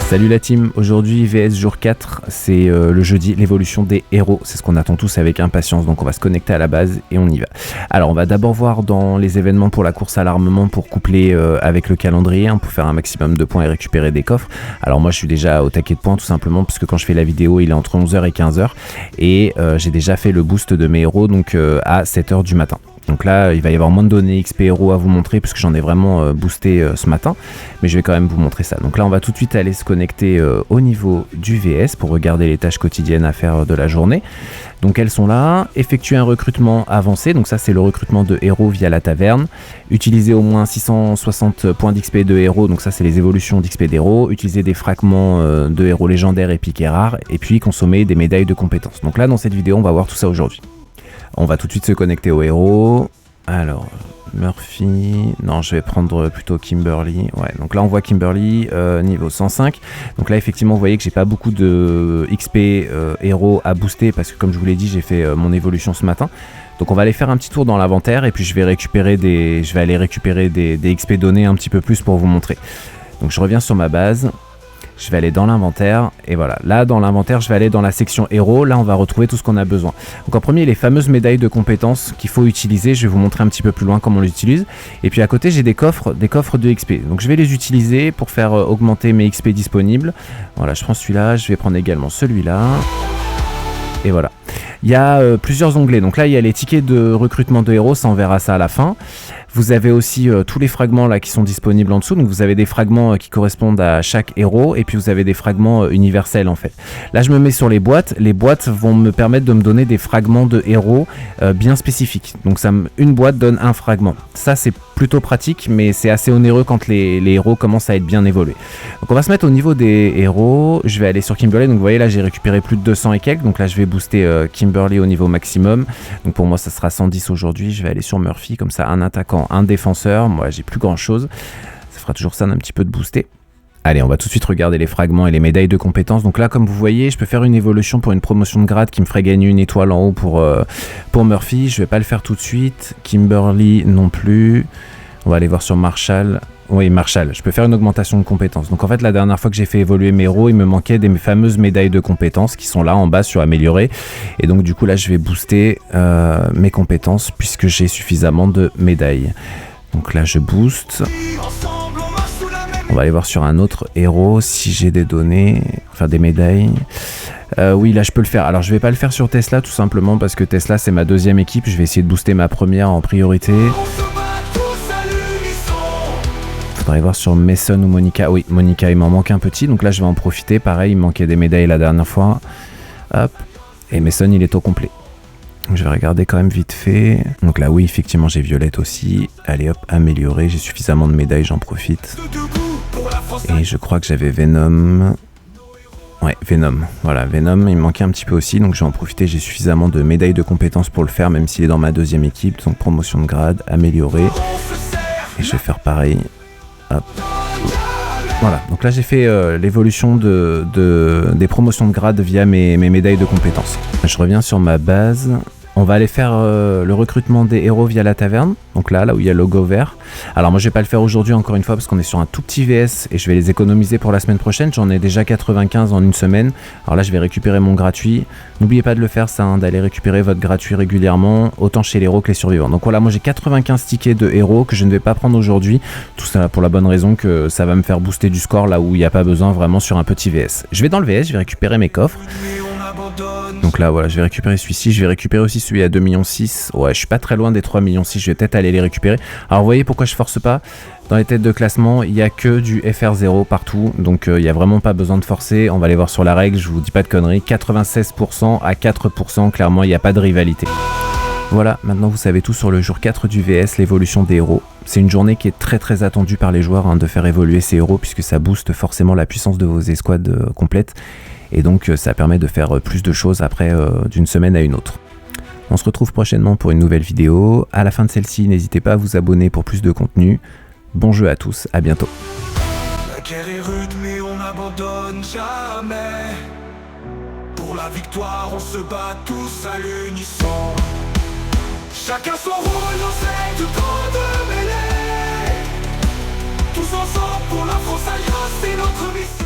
Salut la team, aujourd'hui VS jour 4, c'est le jeudi, l'évolution des héros, c'est ce qu'on attend tous avec impatience, donc on va se connecter à la base et on y va. Alors on va d'abord voir dans les événements pour la course à l'armement pour coupler avec le calendrier, pour faire un maximum de points et récupérer des coffres. Alors moi je suis déjà au taquet de points tout simplement parce que quand je fais la vidéo il est entre 11h et 15h et j'ai déjà fait le boost de mes héros donc à 7h du matin. Donc là, il va y avoir moins de données XP héros à vous montrer puisque j'en ai vraiment boosté ce matin. Mais je vais quand même vous montrer ça. Donc là, on va tout de suite aller se connecter au niveau du VS pour regarder les tâches quotidiennes à faire de la journée. Donc elles sont là. Effectuer un recrutement avancé. Donc ça, c'est le recrutement de héros via la taverne. Utiliser au moins 660 points d'XP de héros. Donc ça, c'est les évolutions d'XP d'héros. Utiliser des fragments de héros légendaires, épiques et rares. Et puis consommer des médailles de compétences. Donc là, dans cette vidéo, on va voir tout ça aujourd'hui. On va tout de suite se connecter au héros. Alors, Murphy... Non, je vais prendre plutôt Kimberly. Ouais, donc là, on voit Kimberly, niveau 105. Donc là, effectivement, vous voyez que j'ai pas beaucoup de XP héros à booster parce que, comme je vous l'ai dit, j'ai fait mon évolution ce matin. Donc on va aller faire un petit tour dans l'inventaire et puis je vais aller récupérer des XP donnés un petit peu plus pour vous montrer. Donc je reviens sur ma base. Je vais aller dans l'inventaire et voilà, là dans l'inventaire je vais aller dans la section héros, là on va retrouver tout ce qu'on a besoin. Donc en premier les fameuses médailles de compétences qu'il faut utiliser, je vais vous montrer un petit peu plus loin comment on l'utilise. Et puis à côté j'ai des coffres de XP, donc je vais les utiliser pour faire augmenter mes XP disponibles. Voilà, je prends celui-là, je vais prendre également celui-là. Et voilà. Il y a plusieurs onglets, donc là il y a les tickets de recrutement de héros, ça on verra ça à la fin. Vous avez aussi tous les fragments là qui sont disponibles en dessous, donc vous avez des fragments qui correspondent à chaque héros et puis vous avez des fragments universels en fait. Là je me mets sur les boîtes vont me permettre de me donner des fragments de héros bien spécifiques. Donc une boîte donne un fragment. Ça c'est plutôt pratique mais c'est assez onéreux quand les héros commencent à être bien évolués. Donc on va se mettre au niveau des héros, je vais aller sur Kimberly, donc vous voyez là j'ai récupéré plus de 200 et quelques, donc là je vais booster Kimberly au niveau maximum. Donc pour moi ça sera 110 aujourd'hui, je vais aller sur Murphy, comme ça un attaquant, un défenseur, moi j'ai plus grand chose, ça fera toujours ça d'un petit peu de booster. Allez, on va tout de suite regarder les fragments et les médailles de compétences. Donc là, comme vous voyez, je peux faire une évolution pour une promotion de grade qui me ferait gagner une étoile en haut pour Murphy. Je vais pas le faire tout de suite. Kimberly non plus. On va aller voir sur Marshall. Oui, Marshall, je peux faire une augmentation de compétences. Donc en fait, la dernière fois que j'ai fait évoluer mes héros, il me manquait des fameuses médailles de compétences qui sont là en bas sur améliorer. Et donc du coup là, je vais booster mes compétences puisque j'ai suffisamment de médailles. Donc là, je booste. On va aller voir sur un autre héros si j'ai des données, enfin des médailles. Oui, là je peux le faire. Alors je vais pas le faire sur Tesla tout simplement parce que Tesla c'est ma deuxième équipe. Je vais essayer de booster ma première en priorité. Faudrait voir sur Mason ou Monica. Oui, Monica, il m'en manque un petit. Donc là, je vais en profiter. Pareil, il me manquait des médailles la dernière fois. Hop. Et Mason, il est au complet. Donc, je vais regarder quand même vite fait. Donc là, oui, effectivement, j'ai Violette aussi. Allez, hop, améliorer. J'ai suffisamment de médailles, j'en profite. Et je crois que j'avais Venom. Ouais, Venom. Voilà, Venom, il me manquait un petit peu aussi. Donc, je vais en profiter. J'ai suffisamment de médailles de compétences pour le faire, même s'il est dans ma deuxième équipe. Donc, promotion de grade, améliorer. Et je vais faire pareil. Hop. Voilà, donc là j'ai fait l'évolution des promotions de grade via mes médailles de compétences. Je reviens sur ma base. On va aller faire le recrutement des héros via la taverne. Donc là où il y a le logo vert. Alors moi je vais pas le faire aujourd'hui encore une fois parce qu'on est sur un tout petit VS et je vais les économiser pour la semaine prochaine. J'en ai déjà 95 en une semaine. Alors là je vais récupérer mon gratuit. N'oubliez pas de le faire ça, d'aller récupérer votre gratuit régulièrement, autant chez les héros que les survivants. Donc voilà, moi j'ai 95 tickets de héros que je ne vais pas prendre aujourd'hui. Tout ça pour la bonne raison que ça va me faire booster du score là où il n'y a pas besoin vraiment sur un petit VS. Je vais dans le VS, je vais récupérer mes coffres. Donc là voilà, je vais récupérer celui-ci, je vais récupérer aussi celui à 2,6 millions. Ouais, je suis pas très loin des 3,6 millions, je vais peut-être aller les récupérer. Alors vous voyez pourquoi je force pas. Dans les têtes de classement, il n'y a que du FR0 partout, donc il n'y a vraiment pas besoin de forcer. On va aller voir sur la règle, je vous dis pas de conneries. 96% à 4%, clairement il n'y a pas de rivalité. Voilà, maintenant vous savez tout sur le jour 4 du VS, l'évolution des héros. C'est une journée qui est très attendue par les joueurs de faire évoluer ces héros puisque ça booste forcément la puissance de vos escouades complètes. Et donc ça permet de faire plus de choses après d'une semaine à une autre. On se retrouve prochainement pour une nouvelle vidéo. À la fin de celle-ci, n'hésitez pas à vous abonner pour plus de contenu. Bon jeu à tous, à bientôt. La guerre est rude mais on n'abandonne jamais. Pour la victoire on se bat tous à l'unisson. Chacun son rôle dans cette grande mêlée. Tous ensemble pour la France alliance, c'est notre mission.